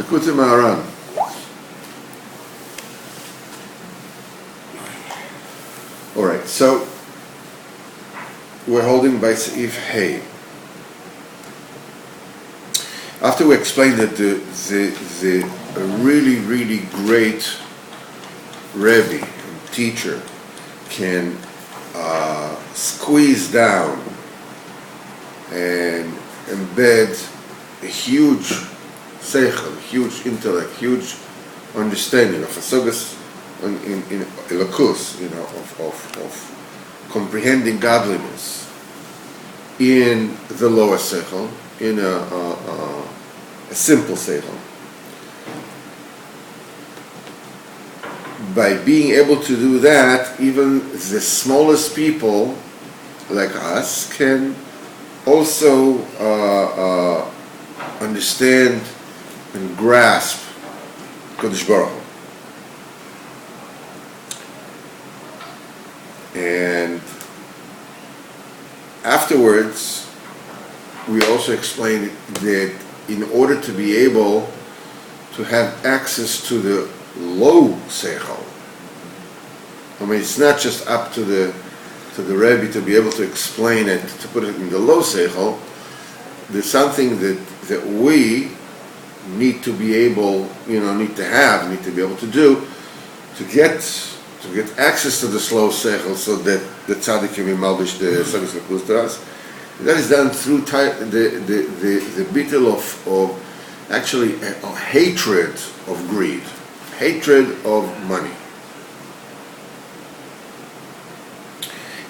Likutei Moharan. All right, so we're holding by Seif Hey. After we explained that the really great Rebbe and teacher can squeeze down and embed a huge seichel, huge intellect, huge understanding of a sugas in elokus, of comprehending godliness in the lower seichel, in a simple seichel. By being able to do that, even the smallest people like us can also understand and grasp Kodesh Baruch Hu. And afterwards, we also explained that in order to be able to have access to the low seichel, I mean, it's not just up to the Rebbe to be able to explain it, to put it in the low seichel. There's something that we need to be able, need to be able to do to get access to the slow seichel, so that the tzaddik can be malbish the sagas lekuz to us. That is done through the bittul of actually a hatred of greed, hatred of money.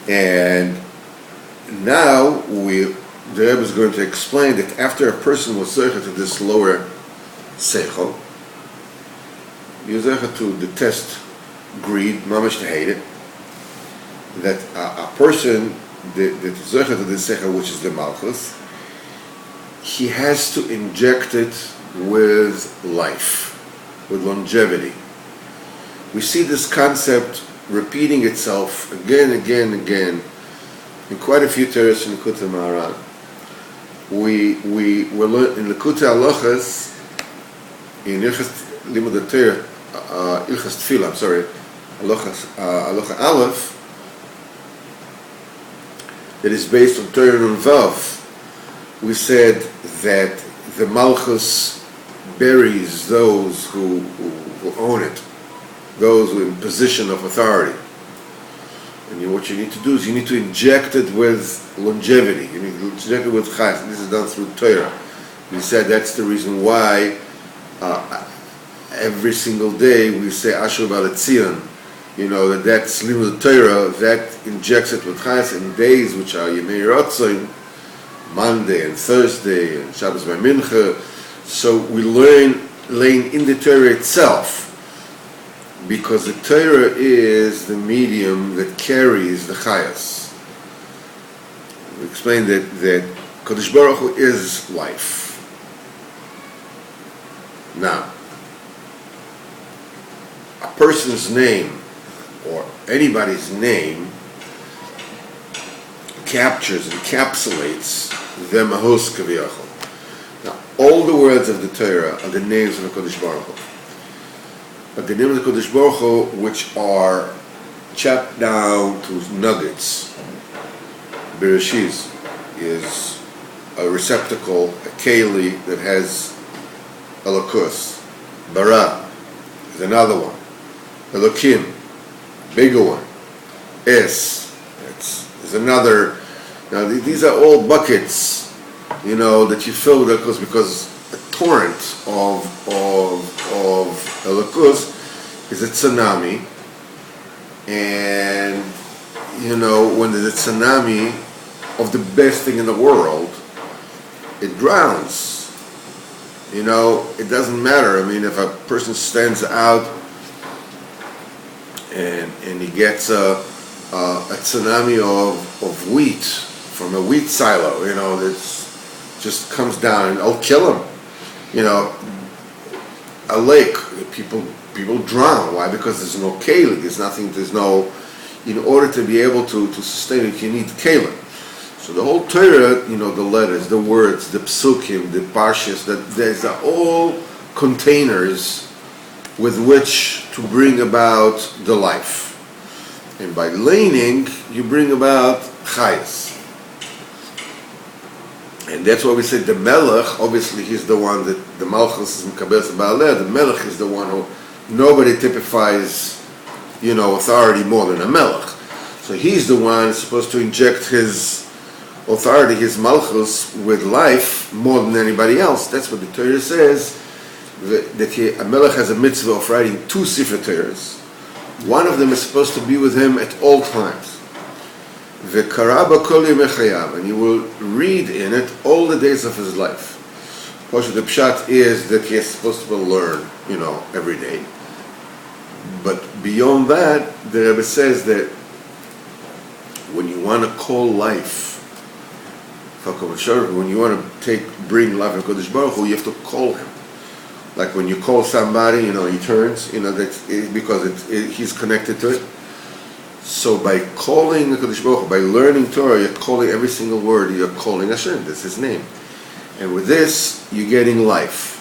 And now the Rebbe is going to explain that after a person was zeicha to this lower seichel, you're zeicha to detest greed, mamash to hate it, that a person that is zeicha to this seichel, which is the malchus, he has to inject it with life, with longevity. We see this concept repeating itself again in quite a few Teres in Likutei Moharan. We learn in Likutei Halachas, in Ilchas Limud Torah, Ilchas Tefillah, Halacha Aleph, that is based on Torah Nun Vav. We said that the Malchus buries those who own it, those who are in position of authority. And what you need to do is you need to inject it with longevity. You need to inject it with chayes. This is done through Torah. We said that's the reason why every single day we say Asher B'Aletzion. That's Limud Torah, that injects it with chayes in days which are Yemei Ratzon, Monday and Thursday and Shabbos by Mincha. So we learn in the Torah itself, because the Torah is the medium that carries the chayas. We explained that Kodesh Baruch Hu is life. Now, a person's name or anybody's name encapsulates the mahus kaviyachol. Now, all the words of the Torah are the names of the Kodesh Baruch Hu. But the names of the Kodesh Baruch Hu, which are chopped down to nuggets. Bereshis is a receptacle, a keli that has elokus. Bara is another one. Elokim, bigger one. Es is another. Now these are all buckets, that you fill with elokus, because a torrent of elokus is a tsunami, and when there's a tsunami of the best thing in the world, it drowns. It doesn't matter. I mean, if a person stands out and he gets a tsunami of wheat from a wheat silo, that just comes down, and I'll kill him. A lake, people drown. Why? Because there's no keli, there's no, in order to be able to sustain it, you need keli. So the whole Torah, the letters, the words, the psukim, the parshas, that these are all containers with which to bring about the life. And by laning, you bring about chayas. And that's why we said the melech, obviously he's the one that the malchus is mekabel ba'aleh, the melech is the one who nobody typifies, authority more than a melech. So he's the one supposed to inject his authority, his malchus, with life more than anybody else. That's what the Torah says, that a melech has a mitzvah of writing 2 Sefer Torahs. One of them is supposed to be with him at all times. And he will read in it all the days of his life. The pshat is that he is supposed to learn, every day. But beyond that, the Rebbe says that when you want to call life, when you want to bring life in Kodesh Baruch Hu, you have to call him. Like when you call somebody, he turns, because he's connected to it. So by calling Kodesh Baruch Hu, by learning Torah, you're calling every single word, you're calling Hashem, that's his name. And with this, you're getting life.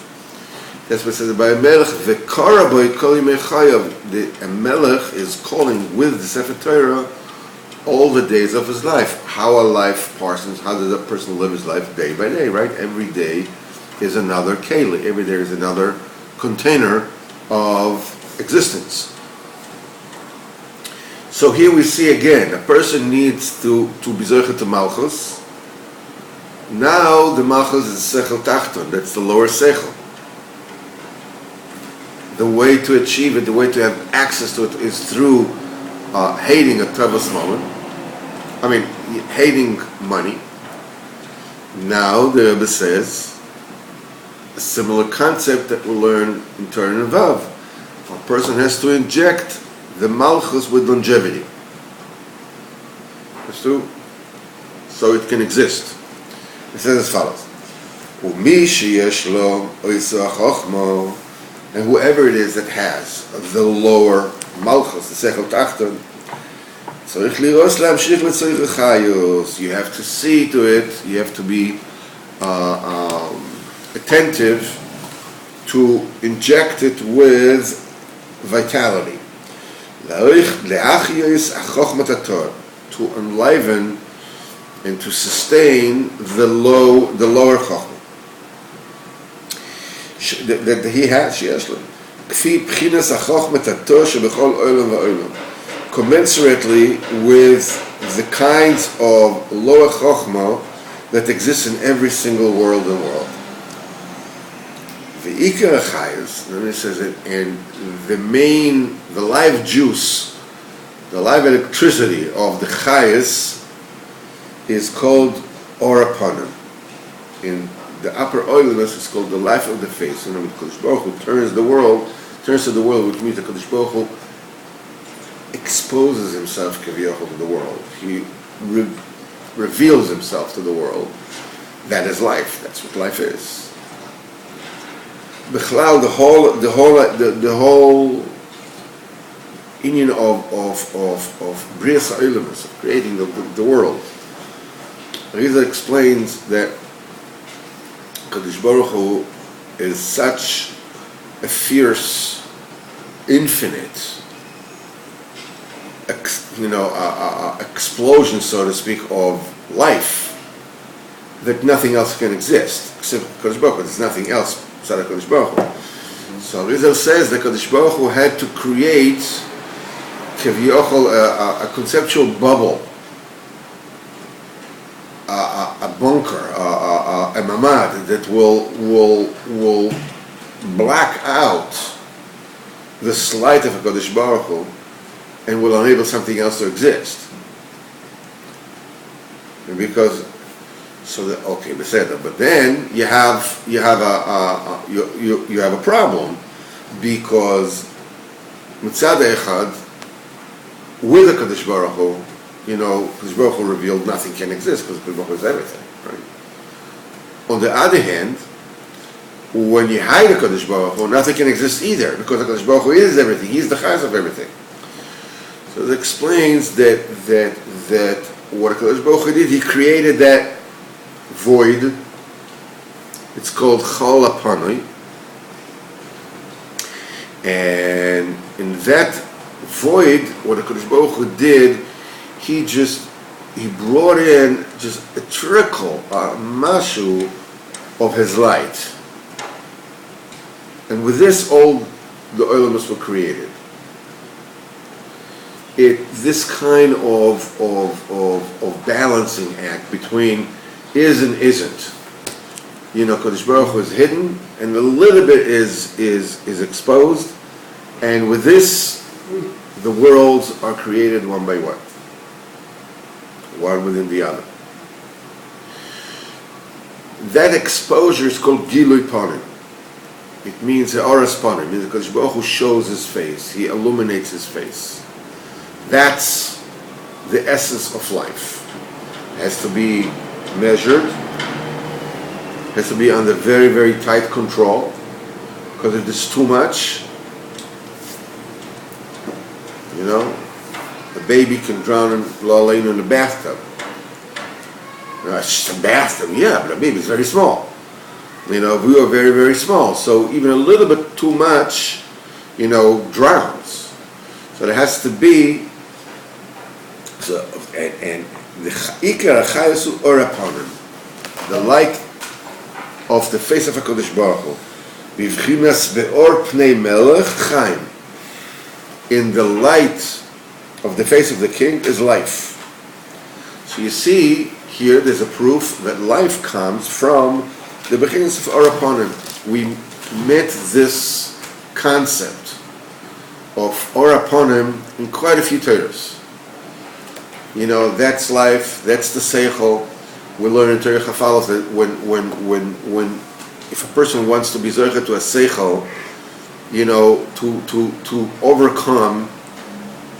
That's what it says by a melech, v'kara bo yikol yimei chayav. A melech is calling with the Sefer Torah all the days of his life. How a life parsons, how does a person live his life day by day, right? Every day is another keli. Every day is another container of existence. So here we see again, a person needs to be zocher to malchus. Now the malchus is sechel tachton, that's the lower sechel. The way to achieve it, the way to have access to it is through hating a tavos moment. Hating money. Now the Rebbe says a similar concept that we'll learn in Torah and Vav. A person has to inject the malchus with longevity. That's true. So it can exist. It says as follows: Umi sheyesh lo oisa chochmo, and whoever it is that has the lower malchus, the sechel tachton, you have to see to it, you have to be attentive to inject it with vitality. To enliven and to sustain the lower chokhmah that he has. Commensurately with the kinds of lower chokhmah that exists in every single world in the world. The ikar chayus, then it says it, and the live juice, the live electricity of the chayus is called or aponim. In the upper oiliness is called the life of the face. And when Kodesh Baruch Hu turns to the world, which means that Kodesh Baruch Hu exposes himself kaviyachol to the world. He reveals himself to the world. That is life. That's what life is. B'chlal, the whole union of Brias HaOlamus, of creating the world. Rizal explains that Kadosh Baruch Hu is such a fierce, infinite, explosion, so to speak, of life that nothing else can exist except Kadosh Baruch Hu. There's nothing else outside of Kadosh Baruch Hu. So Rizal says that Kadosh Baruch Hu had to create a conceptual bubble, a bunker, a mamad that will black out the slight of a Kadosh Baruch Hu and will enable something else to exist. And because but then you have a problem, because mitzad echad, with a Kadosh Baruch Hu, Kadosh Baruch Hu revealed nothing can exist because Kadosh Baruch Hu is everything, right? On the other hand, when you hide a Kadosh Baruch Hu, nothing can exist either, because the Kadosh Baruch Hu is everything. He's the chayes of everything. So it explains that what Kadosh Baruch Hu did, he created that void. It's called Chol Apanoi, And in that void, what the Kodesh Baruch Hu did, he brought in just a trickle, a mashu of his light. And with this, all the Olamas were created. This kind of balancing act between is and isn't. Kodesh Baruch Hu is hidden, and a little bit is exposed, and with this, the worlds are created one by one within the other. That exposure is called Gilui Panim. It means Oras Panim. It means that Kodesh Baruch Hu shows his face. He illuminates his face. That's the essence of life. It has to be measured. It has to be under very, very tight control. Because if there's too much, a baby can drown in a bathtub. It's just a bathtub, yeah, but a baby is very small. We are very, very small. So even a little bit too much, drowns. So there has to be, and the Ikar HaChayasu Or Aponim, the light of the face of HaKadosh Baruch Hu, Bivchinas Be'or Pnei Melech Chaim, in the light of the face of the king is life. So you see, here there's a proof that life comes from the beginnings of Or Aponim. We met this concept of Or Aponim in quite a few Torahs. That's life, that's the Seichel. We learn in Torah Chafalot that when if a person wants to be Zocher to a Seichel, to overcome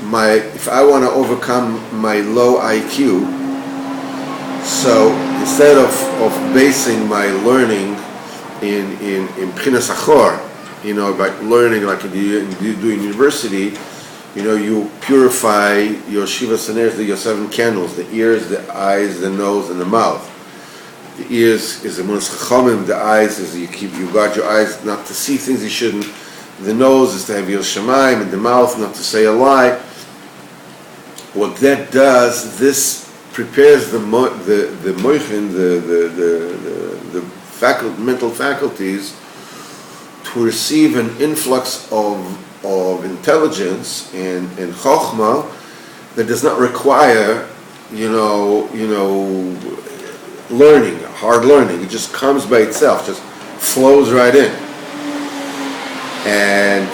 if I want to overcome my low IQ, so instead of basing my learning in B'chinas Achor, by learning like you do in university, you purify your Shiva Saner, your 7 candles, the ears, the eyes, the nose, and the mouth. The ears is the Emunas Chachamim, the eyes is you guard your eyes not to see things you shouldn't. The nose is to have your Shemaim, and the mouth not to say a lie. What that does, this prepares the moichin, the mental faculties to receive an influx of intelligence and chokhmah that does not require, learning, hard learning. It just comes by itself, just flows right in. And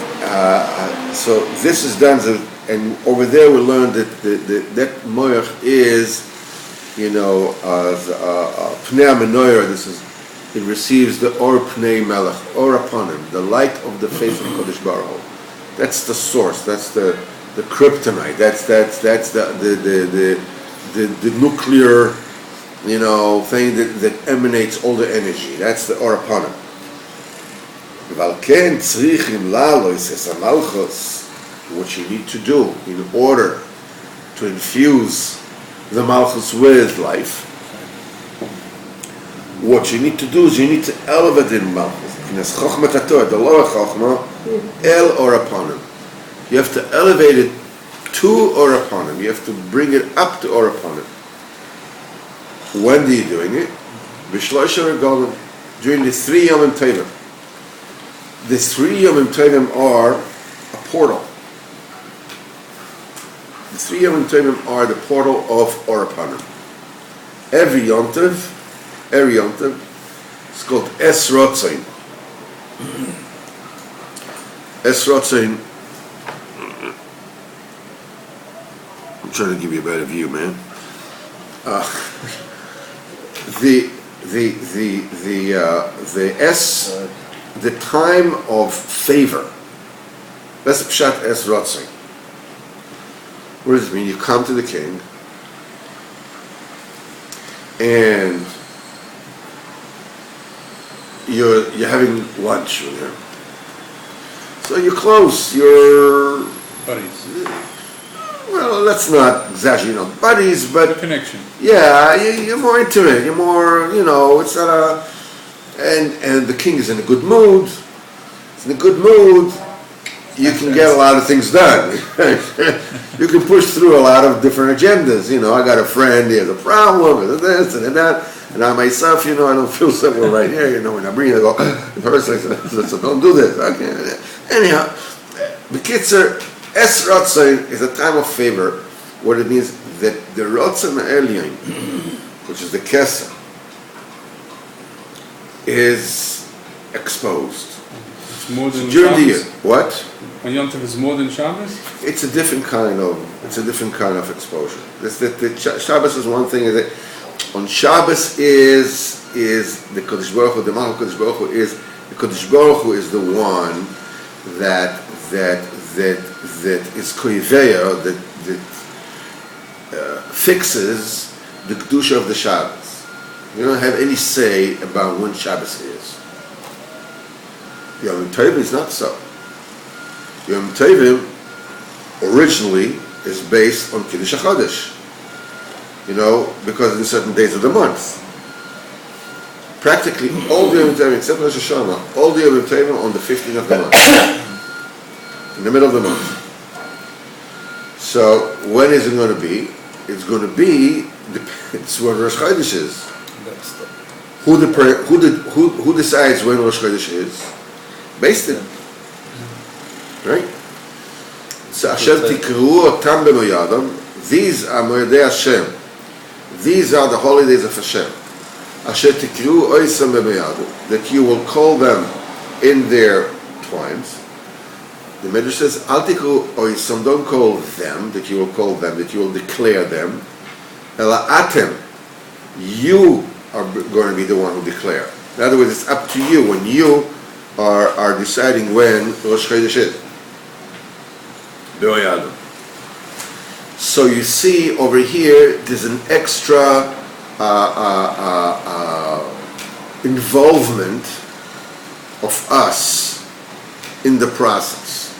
so this is done, and over there we learned that moich is, pnei menorah. It receives the or pnei melech, or upon him, the light of the face of Kodesh Baruch Hu. That's the source. That's the kryptonite. That's the nuclear, thing that emanates all the energy. That's the or upon him. What you need to do in order to infuse the Malchus with life, what you need to do is you need to elevate in Malchus. The lower Chokhmah, El or upon him. You have to elevate it to or upon him. You have to bring it up to or upon him. When are you doing it? During the 3 Yomim Tovim. The 3 Yomim Tovim are a portal. The 3 Yomim Tovim are the portal of Or Aponim. Every Yom Tov, it's called Es Rotzain. Es Rotzain. I'm trying to give you a better view, man. The time of favor. That's the Pshat Es Rotzain. What does it mean? You come to the king, and you're having lunch with him. So you're close. You're buddies. Well, let's not exaggerate, buddies, but The connection. Yeah, you're more intimate. You're more, it's not and the king is in a good mood. He's in a good mood, you can get a lot of things done. You can push through a lot of different agendas. I got a friend, he has a problem, and this and that. And I myself, I don't feel so well right here, when I breathe, I go, first I said, so don't do this. Okay. Anyhow, B'kitzer, Es Ratzon is a time of favor, what it means that the Ratzon Elyon, which is the Kesser, is exposed. It's more than during the year. Shabbos? What? On Yom Tov is more than Shabbos? It's a different kind of exposure. The Shabbos is one thing. That on Shabbos is the Kodesh Baruch Hu, the Malach Kodesh Baruch Hu is the Kodesh Baruch Hu is the one that is koiveya, that fixes the kedusha of the Shabbos. You don't have any say about when Shabbos is. Yom Tovim is not so. Yom Tovim originally is based on Kiddush HaChodesh, because of the certain days of the month. Practically all the Yom Tovim, except Rosh Hashanah, all the Yom Tovim on the 15th of the month, in the middle of the month. So when is it going to be? It's going to be, it's when Rosh Chodesh is. Who decides when Rosh Chodesh is? Based in, right? So Asher tikru otam b'moyadam. These are Moedei Hashem. These are the holidays of Hashem. Asher tikru oisam b'moyadam. That you will call them in their times. The Medrash says, Al tikru oisam. Don't call them. That you will call them. That you will declare them. Ela atem. You are going to be the one who declare. In other words, it's up to you when you are deciding when Rosh Chodesh is. So you see over here, there's an extra involvement of us in the process.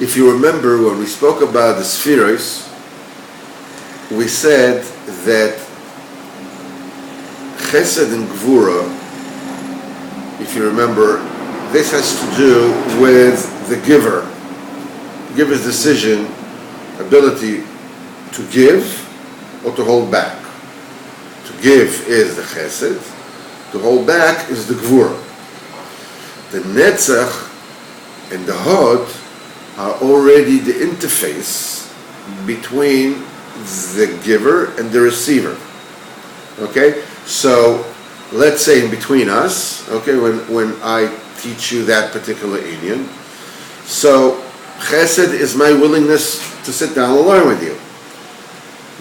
If you remember when we spoke about the spheres, we said that Chesed and Gvura, if you remember, this has to do with the giver's decision, ability to give or to hold back. To give is the Chesed, to hold back is the Gvura. The Netzach and the Hod are already the interface between the giver and the receiver. Okay? So, let's say in between us, okay, when I teach you that particular Indian, so Chesed is my willingness to sit down and learn with you.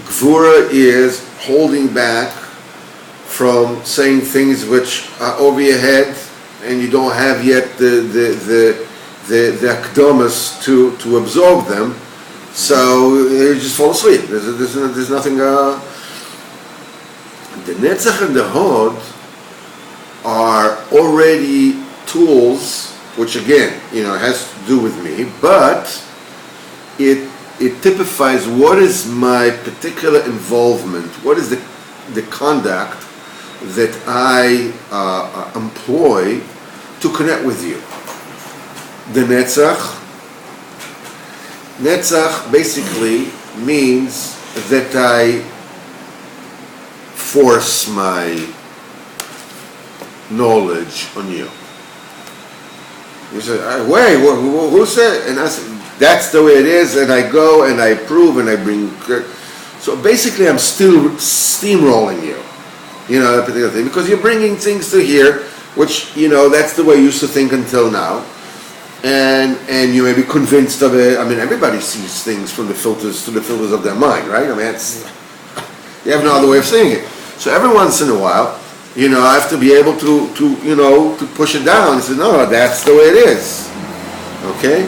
Gvura is holding back from saying things which are over your head and you don't have yet the akdomas to absorb them, so you just fall asleep. There's nothing. The Netzach and the Hod are already tools, which again, has to do with me, but it typifies what is my particular involvement, what is the conduct that I employ to connect with you. The Netzach basically means that I force my knowledge on you. You say, wait, who said? And I said, that's the way it is, and I go and I prove and I bring. So basically, I'm still steamrolling you, that particular thing, because you're bringing things to here, which that's the way you used to think until now, and you may be convinced of it. I mean, everybody sees things from the filters of their mind, right? I mean, you have no other way of seeing it. So every once in a while, I have to be able to push it down and say, no, that's the way it is. Okay?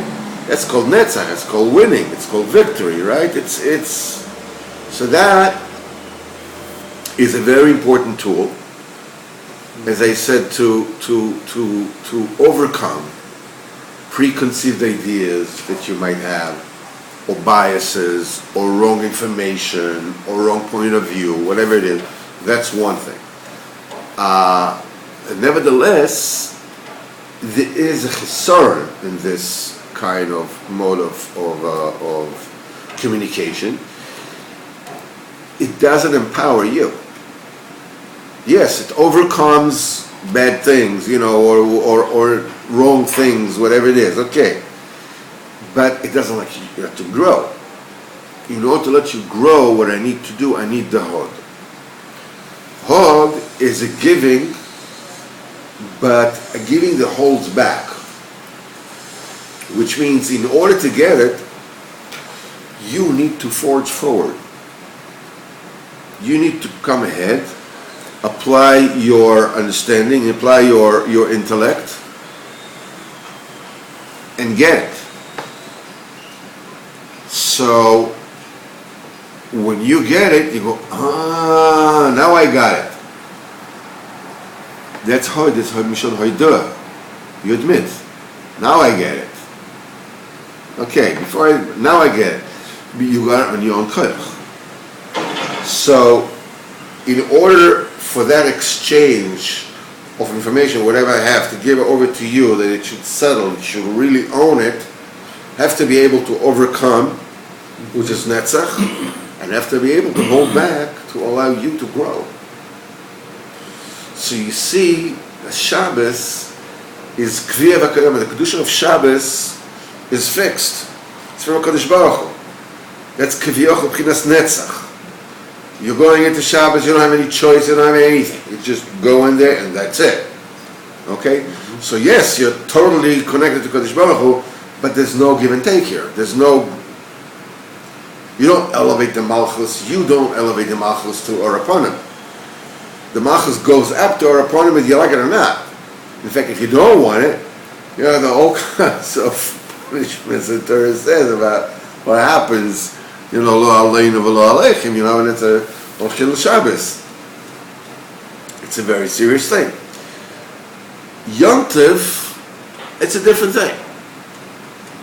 That's called netzach, it's called winning, it's called victory, right? So that is a very important tool, as I said, to overcome preconceived ideas that you might have, or biases, or wrong information, or wrong point of view, whatever it is. That's one thing. Nevertheless, there is a chisaron in this kind of mode of communication. It doesn't empower you. Yes, it overcomes bad things, or wrong things, whatever it is, okay. But it doesn't let you to grow. In order to let you grow, what I need to do, I need the hod. Hod is a giving, but a giving that holds back. Which means in order to get it, you need to forge forward. You need to come ahead, apply your understanding, apply your intellect, and get it. So, when you get it, you go, now I got it. That's hod, mishon hoidah. You admit, now I get it. Okay, now I get it. You got it on your own koyach. So, in order for that exchange of information, whatever I have, to give it over to you, that it should settle, you should really own it, have to be able to overcome, which is netzach, and have to be able to hold back to allow you to grow. So you see, Shabbos is Kviyah v'Kadama. The Kedusha of Shabbos is fixed. It's from HaKadosh Baruch Hu. That's Kviyah v'Chinas Netzach. You're going into Shabbos, you don't have any choice, you don't have anything. You just go in there and that's it. Okay? Mm-hmm. So yes, you're totally connected to Kadosh Baruch Hu, but there's no give and take here. You don't elevate the Malchus, you don't elevate the Malchus to Or Upon. The Malchus goes up to Or Upon whether you like it or not. In fact, if you don't want it, you know, the whole kinds of punishments the Torah says about what happens, lo aleinu v'lo aleichem, and it's a Chilul Shabbos. It's a very serious thing. Yom Tov, it's a different thing.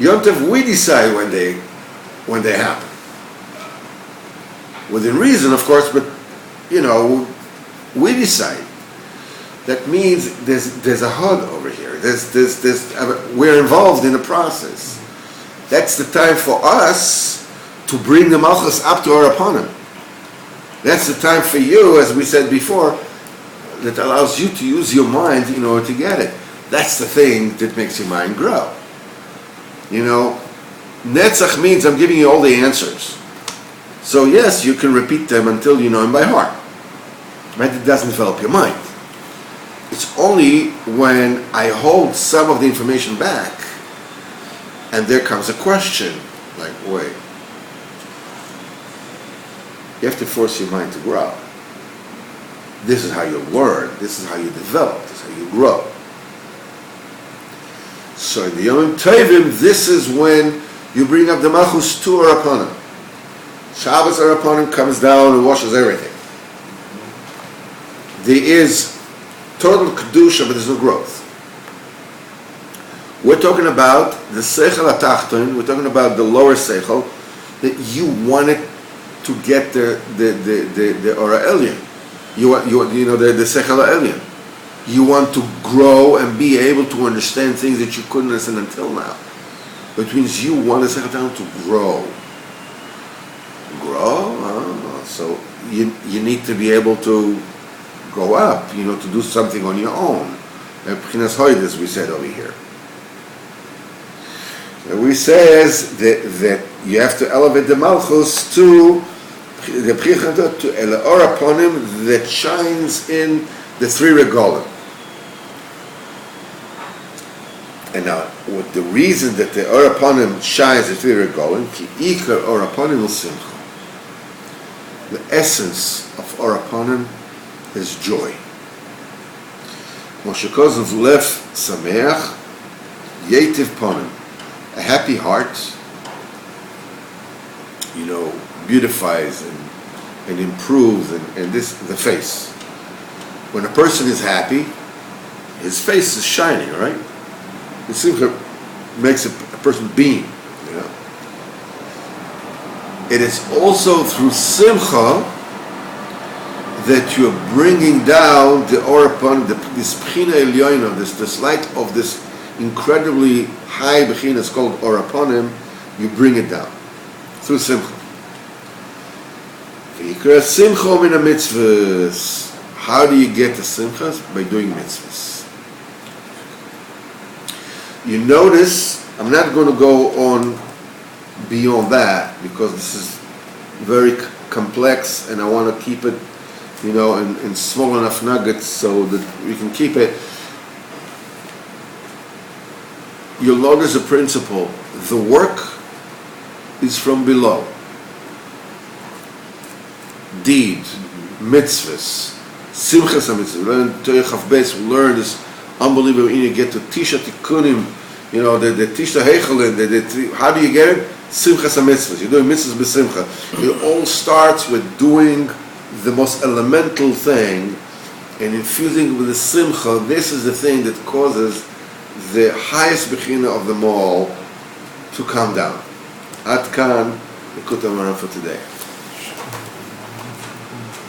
Yom Tov, we decide when they happen. Within reason, of course, but, we decide. That means there's a hod over here. We're involved in the process. That's the time for us to bring the Malchus up to our opponent. That's the time for you, as we said before, that allows you to use your mind in order to get it. That's the thing that makes your mind grow. Netzach means I'm giving you all the answers. So yes, you can repeat them until you know them by heart. But it doesn't develop your mind. It's only when I hold some of the information back and there comes a question, like, wait. You have to force your mind to grow. This is how you learn. This is how you develop. This is how you grow. So in the Yom Tovim, this is when you bring up the Malchus to Or Upon. Shabbos Or Upon comes down and washes everything. There is total kedusha, but there's no growth. We're talking about the seichel hatachton. We're talking about the lower seichel that you wanted to get the Ora Elyon. You want the seichel Elyon. You want to grow and be able to understand things that you couldn't understand until now. Which means you want the seichel down to grow. So you need to be able to go up, to do something on your own. B'chinas hoid, as we said over here. We says that you have to elevate the Malchus to the B'chinas to El Or Uponim that shines in the three regalim. And now, with the reason that the Or Uponim shines in three regalim, ki ikar Or Uponim l'simcha. The essence of Or Uponim is joy. Moshe Kozov Lev Sameach Yetiv Ponim. A happy heart, beautifies and improves and the face. When a person is happy, his face is shining, right? The simcha makes a person beam, It is also through simcha that you're bringing down the Or upon this Bechina Elyoina, this light of this incredibly high Bechina, it's called Or upon him, you bring it down through Simcha. V'yikra Simcha min ha-mitzvahs. How do you get the Simchas? By doing mitzvahs. You notice, I'm not going to go on beyond that because this is very complex and I want to keep it, in small enough nuggets so that we can keep it. You'll notice a principle. The work is from below. Deed, mitzvahs, simchas ha-mitzvahs. We learn Torah Chaf Beis, we learn this unbelievable, you get to Tisha Tikkunim, the Tisha Heichelim, how do you get it? Simchas ha-mitzvahs. You're doing mitzvahs b'simcha. It all starts with doing the most elemental thing and infusing with the simcha. This is the thing that causes the highest bechina of them all to come down. Ad kan, Likutei Moharan for today.